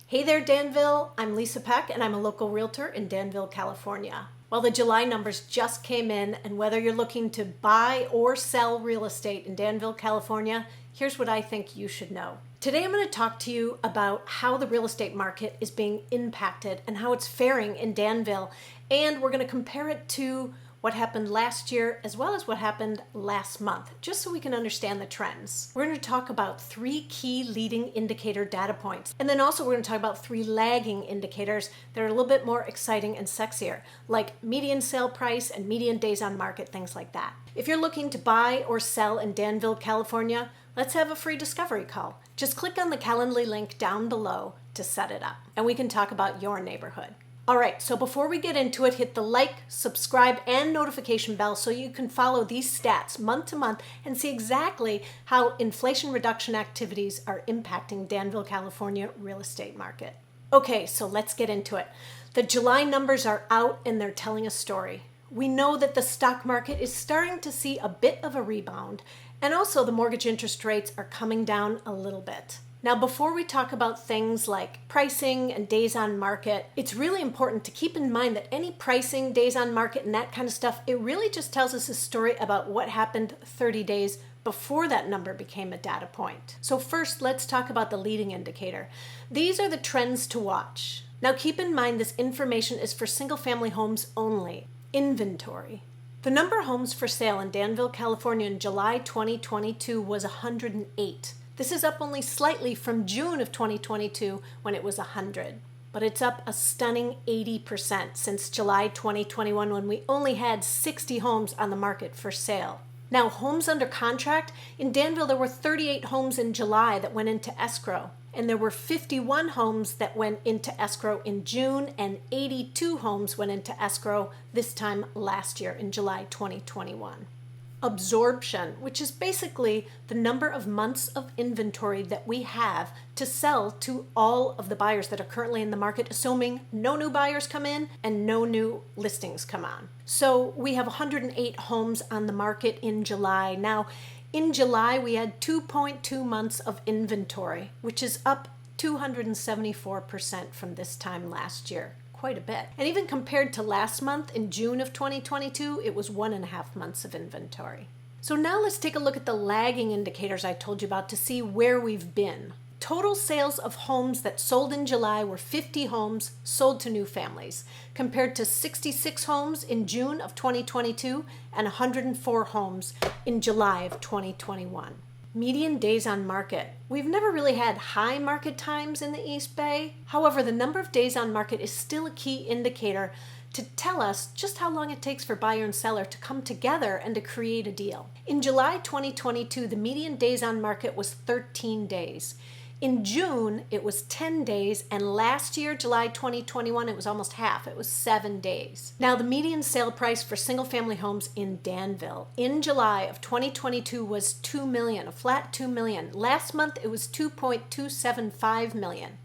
Hey there, Danville. I'm Lisa Peck, and I'm a local realtor in Danville, California. Well, the July numbers just came in, and whether you're looking to buy or sell real estate in Danville, California, here's what I think you should know. Today, I'm going to talk to you about how the real estate market is being impacted and how it's faring in Danville, and we're going to compare it to what happened last year as well as what happened last month, just so we can understand the trends. We're going to talk about 3 key leading indicator data points, and then also we're going to talk about 3 lagging indicators that are a little bit more exciting and sexier, like median sale price and median days on market, things like that. If you're looking to buy or sell in Danville, California, let's have a free discovery call. Just click on the Calendly link down below to set it up, and we can talk about your neighborhood. All right, so before we get into it, hit the like, subscribe, and notification bell so you can follow these stats month to month and see exactly how inflation reduction activities are impacting Danville, California real estate market. Okay, so let's get into it. The July numbers are out and they're telling a story. We know that the stock market is starting to see a bit of a rebound, and also the mortgage interest rates are coming down a little bit. Now, before we talk about things like pricing and days on market, it's really important to keep in mind that any pricing, days on market, and that kind of stuff, it really just tells us a story about what happened 30 days before that number became a data point. So first, let's talk about the leading indicator. These are the trends to watch. Now, keep in mind this information is for single-family homes only. Inventory. The number of homes for sale in Danville, California in July 2022 was 108. This is up only slightly from June of 2022 when it was 100, but it's up a stunning 80% since July 2021 when we only had 60 homes on the market for sale. Now, homes under contract, in Danville there were 38 homes in July that went into escrow, and there were 51 homes that went into escrow in June, and 82 homes went into escrow this time last year in July 2021. Absorption, which is basically the number of months of inventory that we have to sell to all of the buyers that are currently in the market, assuming no new buyers come in and no new listings come on. So we have 108 homes on the market in July. Now, in July, we had 2.2 months of inventory, which is up 274% from this time last year. Quite a bit. And even compared to last month in June of 2022, it was 1.5 months of inventory. So now let's take a look at the lagging indicators I told you about to see where we've been. Total sales of homes that sold in July were 50 homes sold to new families, compared to 66 homes in June of 2022 and 104 homes in July of 2021. Median days on market. We've never really had high market times in the East Bay. However, the number of days on market is still a key indicator to tell us just how long it takes for buyer and seller to come together and to create a deal. In July 2022, the median days on market was 13 days. In June, it was 10 days, and last year, July 2021, it was almost half. It was 7 days. Now, the median sale price for single-family homes in Danville in July of 2022 was $2 million, a flat $2 million. Last month, it was $2.275 million.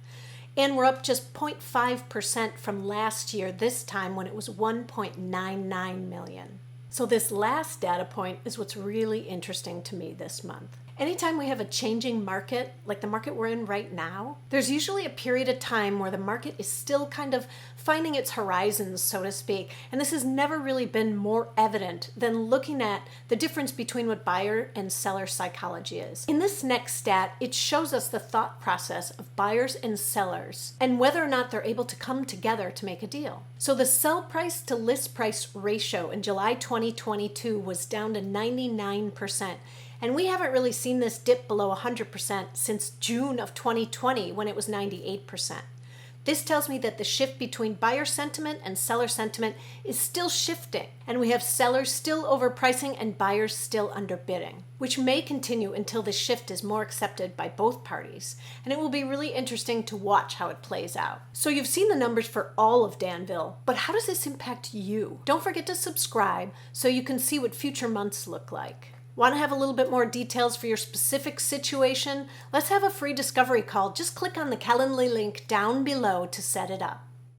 And we're up just 0.5% from last year, this time when it was $1.99 million. So this last data point is what's really interesting to me this month. Anytime we have a changing market, like the market we're in right now, there's usually a period of time where the market is still kind of finding its horizons, so to speak. And this has never really been more evident than looking at the difference between what buyer and seller psychology is. In this next stat, it shows us the thought process of buyers and sellers and whether or not they're able to come together to make a deal. So the sell price to list price ratio in July 2022 was down to 99%. And we haven't really seen this dip below 100% since June of 2020 when it was 98%. This tells me that the shift between buyer sentiment and seller sentiment is still shifting, and we have sellers still overpricing and buyers still underbidding, which may continue until the shift is more accepted by both parties. And it will be really interesting to watch how it plays out. So you've seen the numbers for all of Danville, but how does this impact you? Don't forget to subscribe so you can see what future months look like. Want to have a little bit more details for your specific situation? Let's have a free discovery call. Just click on the Calendly link down below to set it up.